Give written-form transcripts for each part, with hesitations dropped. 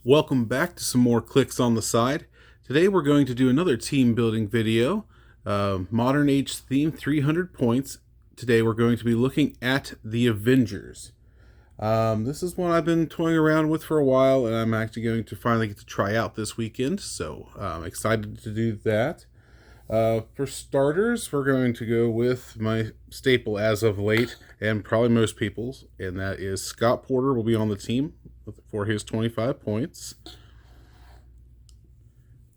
Welcome back to some more clicks on the side. Today we're going to do another team building video, modern age theme, 300 points. Today we're going to be looking at the Avengers. This is one I've been toying around with for a while, and I'm actually going to finally get to try out this weekend, so I'm excited to do that. For starters, we're going to go with my staple as of late, and probably most people's, and that is Scott Porter will be on the team for his 25 points.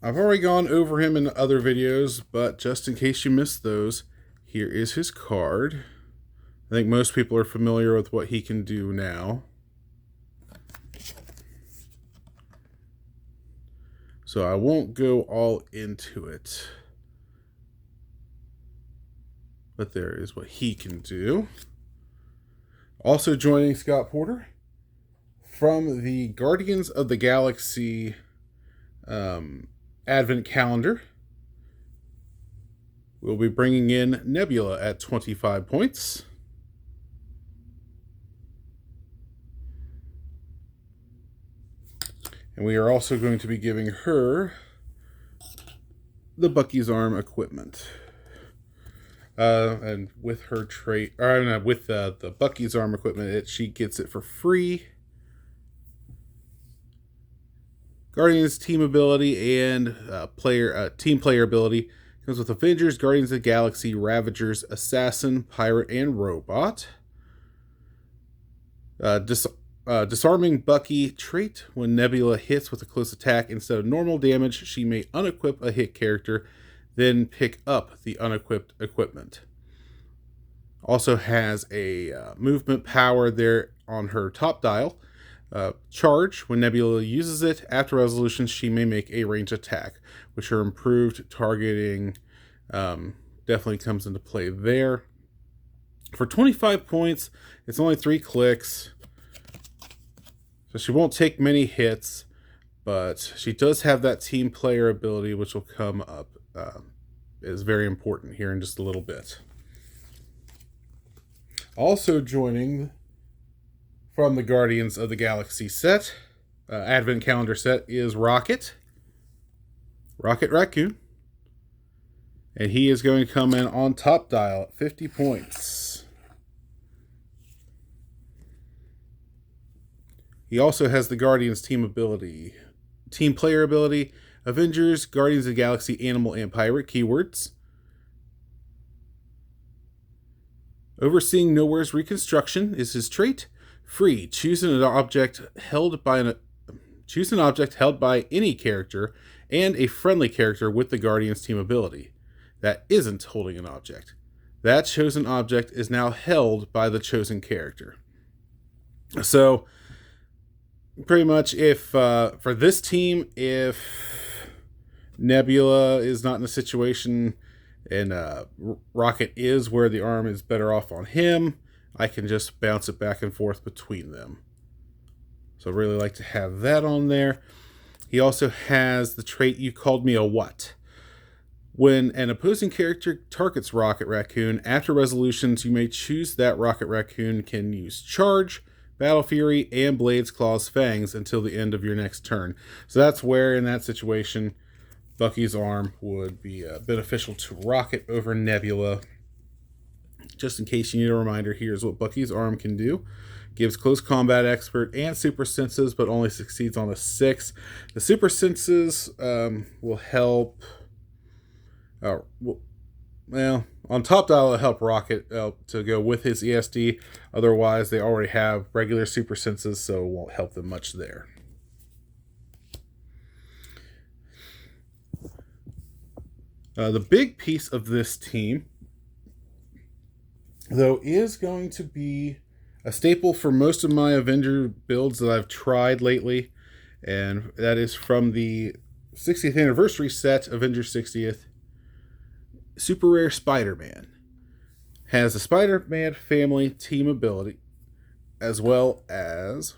I've already gone over him in other videos, but just in case you missed those, here is his card. I think most people are familiar with what he can do now. So I won't go all into it. But there is what he can do. Also joining Scott Porter from the Guardians of the Galaxy Advent Calendar, we'll be bringing in Nebula at 25 points. And we are also going to be giving her the Bucky's Arm equipment. And with her trait, with the Bucky's Arm equipment, she gets it for free. Guardians team ability and team player ability comes with Avengers, Guardians of the Galaxy, Ravagers, Assassin, Pirate, and Robot. Disarming Bucky trait: when Nebula hits with a close attack, instead of normal damage, she may unequip a hit character, then pick up the unequipped equipment. Also has a movement power there on her top dial. Charge: when Nebula uses it, after resolution, she may make a range attack, which her improved targeting definitely comes into play there. For 25 points, it's only 3 clicks, so she won't take many hits, but she does have that team player ability, which will come up, is very important here in just a little bit. Also joining from the Guardians of the Galaxy set, Advent Calendar set, is Rocket Raccoon. And he is going to come in on top dial at 50 points. He also has the Guardians team player ability, Avengers, Guardians of the Galaxy, Animal, and Pirate keywords. Overseeing Nowhere's reconstruction is his trait. Free: choose an object held by any character and a friendly character with the Guardians team ability that isn't holding an object. That chosen object is now held by the chosen character. So pretty much, if for this team, if Nebula is not in a situation and Rocket is where the arm is better off on him, I can just bounce it back and forth between them. So I really like to have that on there. He also has the trait, You Called Me a What? When an opposing character targets Rocket Raccoon, after resolutions, you may choose that Rocket Raccoon can use Charge, Battle Fury, and Blades, Claws, Fangs until the end of your next turn. So that's where, in that situation, Bucky's Arm would be beneficial to Rocket over Nebula. Just in case you need a reminder, here's what Bucky's Arm can do. Gives Close Combat Expert and Super Senses, but only succeeds on a 6. The Super Senses will help... on top dial, it'll help Rocket to go with his ESD. Otherwise, they already have regular Super Senses, so it won't help them much there. The big piece of this team, though, is going to be a staple for most of my Avenger builds that I've tried lately, and that is from the 60th anniversary set, Avengers 60th, Super Rare SpiderMan. Has the Spider-Man family team ability, as well as,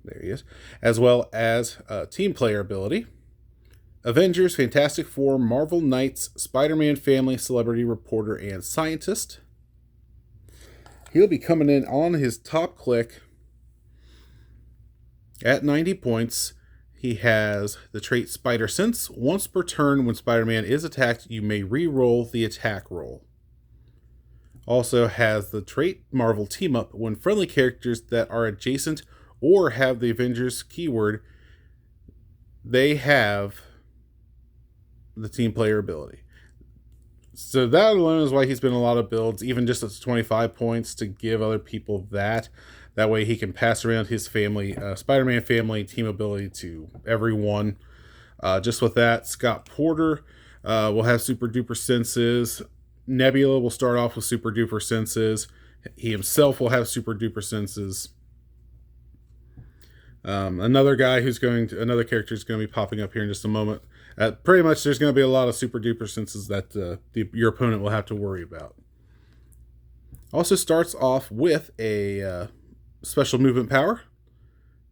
there he is, as well as team player ability. Avengers, Fantastic Four, Marvel Knights, Spider-Man family, celebrity, reporter, and scientist. He'll be coming in on his top click at 90 points. he has the trait Spider Sense. Once per turn, when Spider-Man is attacked, you may re-roll the attack roll. Also has the trait Marvel Team Up. When friendly characters that are adjacent or have the Avengers keyword, they have the team player ability. So that alone is why he's been in a lot of builds, even just at 25 points, to give other people that. That way he can pass around his family, Spider-Man family team ability to everyone. Just with that, Scott Porter will have super duper senses. Nebula will start off with super duper senses. He himself will have super duper senses. Another character is going to be popping up here in just a moment. Pretty much there's going to be a lot of super duper senses that your opponent will have to worry about. Also starts off with a special movement power.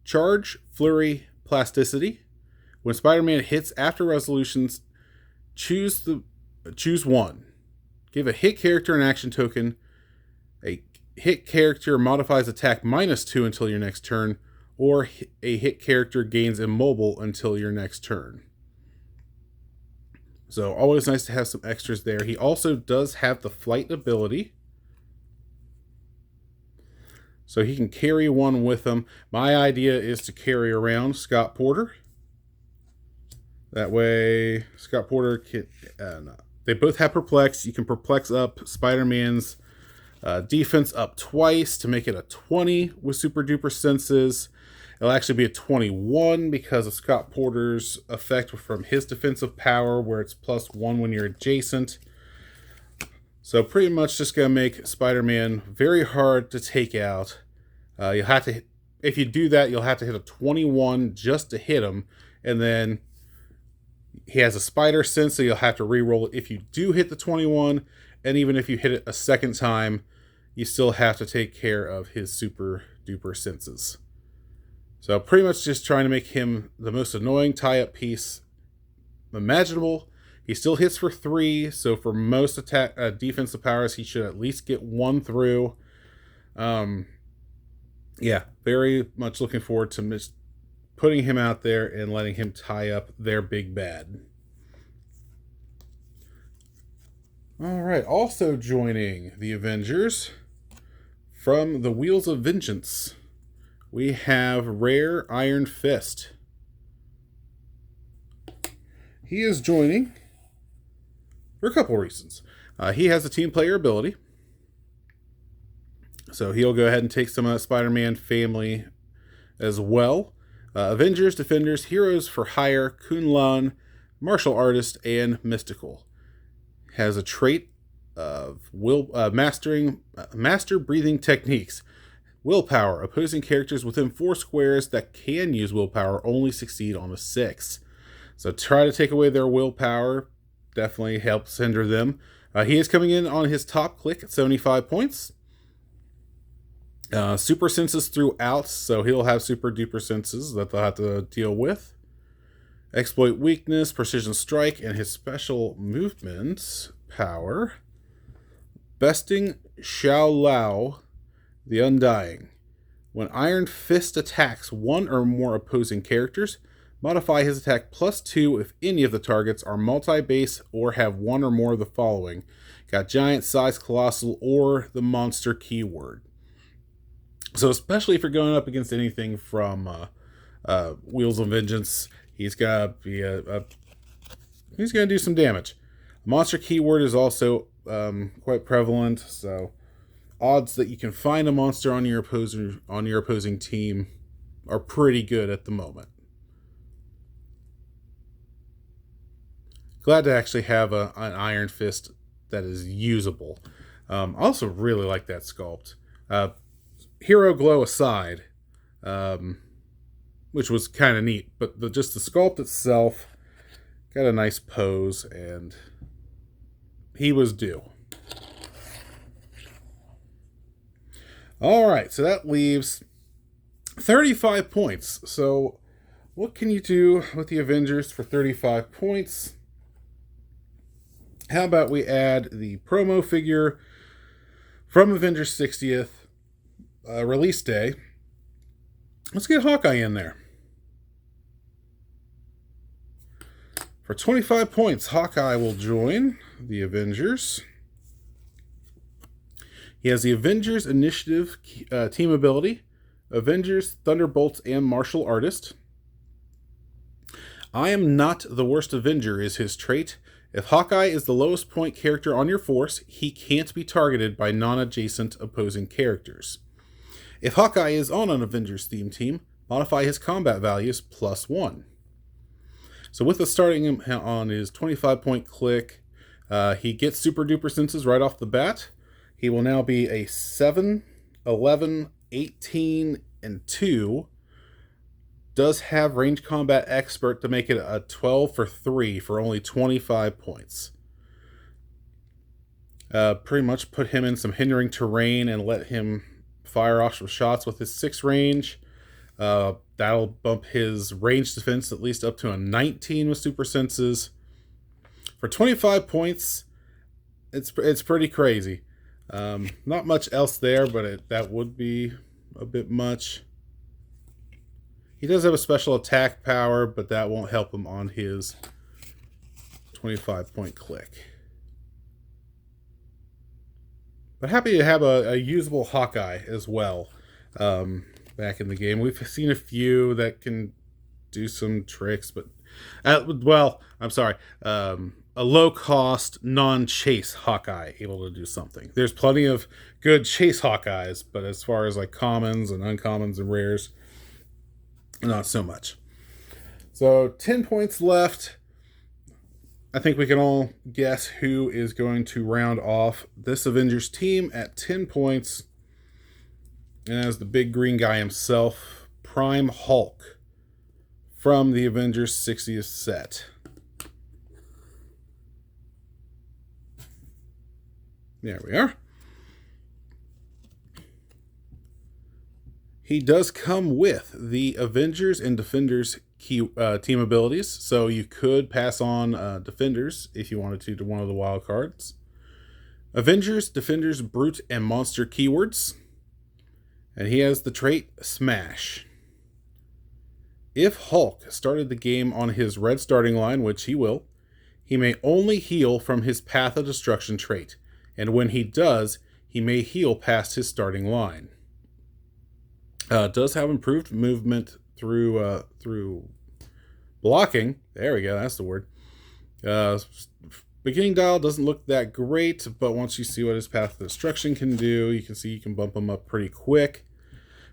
Charge, Flurry, Plasticity. When Spider-Man hits after resolutions, choose one. Give a hit character an action token. A hit character modifies attack -2 until your next turn, or a hit character gains immobile until your next turn. So always nice to have some extras there. He also does have the flight ability, so he can carry one with him. My idea is to carry around Scott Porter. That way, Scott Porter can... they both have Perplex. You can Perplex up Spider-Man's defense up twice to make it a 20 with super duper senses. It'll actually be a 21 because of Scott Porter's effect from his defensive power, where it's +1 when you're adjacent. So pretty much just going to make Spider-Man very hard to take out. You'll have to, if you do that, you'll have to hit a 21 just to hit him. And then he has a Spider Sense, so you'll have to re-roll it if you do hit the 21. And even if you hit it a second time, you still have to take care of his super duper senses. So pretty much just trying to make him the most annoying tie-up piece imaginable. He still hits for 3, so for most attack defensive powers, he should at least get 1 through. Yeah, very much looking forward to putting him out there and letting him tie up their big bad. All right, also joining the Avengers from the Wheels of Vengeance, we have Rare Iron Fist. He is joining for a couple reasons. He has a team player ability, so he'll go ahead and take some of that Spider-Man family as well. Avengers, Defenders, Heroes for Hire, Kunlun, Martial Artist, and Mystical. Has a trait of master breathing techniques. Willpower. Opposing characters within 4 squares that can use willpower only succeed on a 6. So try to take away their willpower. Definitely helps hinder them. He is coming in on his top click at 75 points. Super senses throughout, so he'll have super duper senses that they'll have to deal with. Exploit weakness, precision strike, and his special movement power. Besting Xiao Lao, the Undying. When Iron Fist attacks one or more opposing characters, modify his attack +2 if any of the targets are multi-base or have one or more of the following. Got giant, size, colossal, or the monster keyword. So especially if you're going up against anything from Wheels of Vengeance, he's got to be he's going to do some damage. Monster keyword is also quite prevalent, so odds that you can find a monster on your opposing team are pretty good at the moment. Glad to actually have an Iron Fist that is usable. I also really like that sculpt. Hero Glow aside, which was kind of neat, but just the sculpt itself got a nice pose, and he was due. All right, so that leaves 35 points. So what can you do with the Avengers for 35 points? How about we add the promo figure from Avengers 60th release day? Let's get Hawkeye in there. For 25 points, Hawkeye will join the Avengers. He has the Avengers Initiative team ability, Avengers, Thunderbolts, and Martial Artist. I am not the worst Avenger is his trait. If Hawkeye is the lowest point character on your force, he can't be targeted by non-adjacent opposing characters. If Hawkeye is on an Avengers theme team, modify his combat values +1. So with the starting him on his 25-point click, he gets super duper senses right off the bat. He will now be a 7, 11, 18, and 2. Does have range combat expert to make it a 12 for 3 for only 25 points. Pretty much put him in some hindering terrain and let him fire off some shots with his 6 range. That'll bump his range defense at least up to a 19 with super senses. For 25 points, it's pretty crazy. Not much else there, but that would be a bit much. He does have a special attack power, but that won't help him on his 25-point click. But happy to have a usable Hawkeye as well back in the game. We've seen a few that can do some tricks, but I'm sorry. A low-cost, non-chase Hawkeye able to do something. There's plenty of good chase Hawkeyes, but as far as like commons and uncommons and rares, not so much. So 10 points left. I think we can all guess who is going to round off this Avengers team at 10 points. And as the big green guy himself, Prime Hulk from the Avengers 60th set. There we are. He does come with the Avengers and Defenders team abilities, so you could pass on Defenders if you wanted to one of the wild cards. Avengers, Defenders, Brute, and Monster keywords. And he has the trait Smash. If Hulk started the game on his red starting line, which he will, he may only heal from his Path of Destruction trait, and when he does, he may heal past his starting line. Does have improved movement through blocking. There we go, that's the word. Beginning dial doesn't look that great, but once you see what his Path of Destruction can do, you can see you can bump him up pretty quick.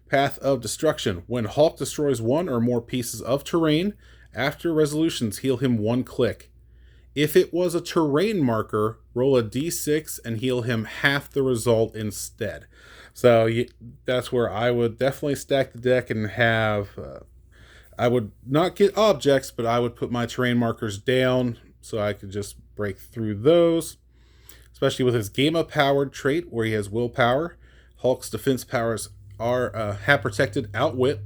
Path of Destruction. When Hulk destroys one or more pieces of terrain, after resolutions heal him 1 click. If it was a terrain marker, roll a d6 and heal him half the result instead. So that's where I would definitely stack the deck and have... I would not get objects, but I would put my terrain markers down so I could just break through those. Especially with his Gamma-powered trait where he has willpower. Hulk's defense powers are have protected outwit.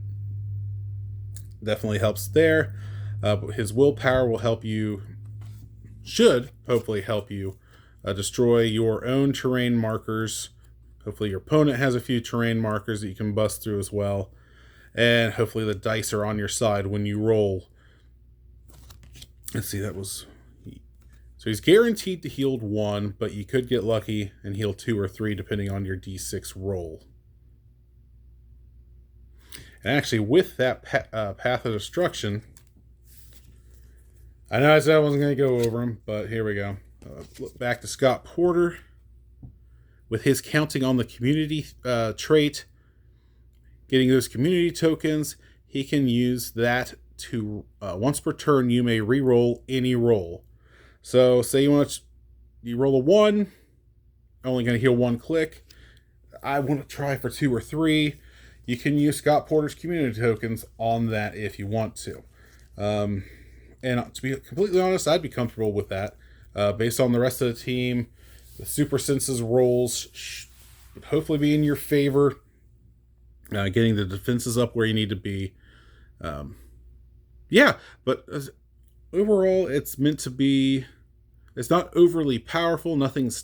Definitely helps there. But his willpower will help you... should hopefully help you destroy your own terrain markers. Hopefully your opponent has a few terrain markers that you can bust through as well. And hopefully the dice are on your side when you roll. Let's see, that was... So he's guaranteed to heal 1, but you could get lucky and heal 2 or 3 depending on your d6 roll. And actually with that Path of Destruction... I know I said I wasn't going to go over him, but here we go. Look back to Scott Porter. With his counting on the community trait, getting those community tokens, he can use that to, once per turn, you may re-roll any roll. So, say you roll a 1, only going to heal 1 click. I want to try for 2 or 3. You can use Scott Porter's community tokens on that if you want to. And to be completely honest, I'd be comfortable with that. Based on the rest of the team, the super senses rolls would hopefully be in your favor. Getting the defenses up where you need to be. But overall, it's meant to be... It's not overly powerful. Nothing's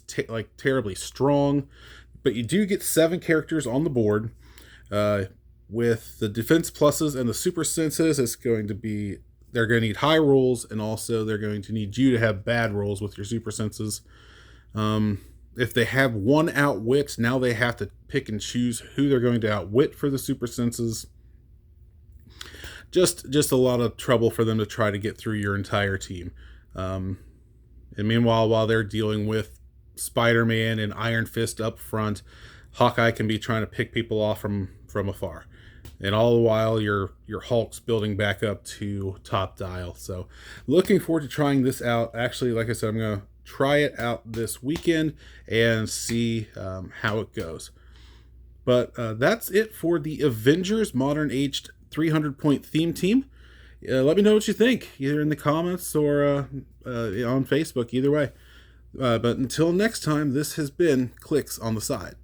terribly strong. But you do get 7 characters on the board. With the defense pluses and the super senses, it's going to be they're going to need high rolls, and also they're going to need you to have bad rolls with your super senses. If they have one outwit, now they have to pick and choose who they're going to outwit for the super senses. Just a lot of trouble for them to try to get through your entire team. And meanwhile, while they're dealing with Spider-Man and Iron Fist up front, Hawkeye can be trying to pick people off from afar. And all the while, your Hulk's building back up to top dial. So looking forward to trying this out. Actually, like I said, I'm going to try it out this weekend and see how it goes. But that's it for the Avengers Modern Aged 300-point theme team. Let me know what you think, either in the comments or on Facebook, either way. But until next time, this has been Clicks on the Side.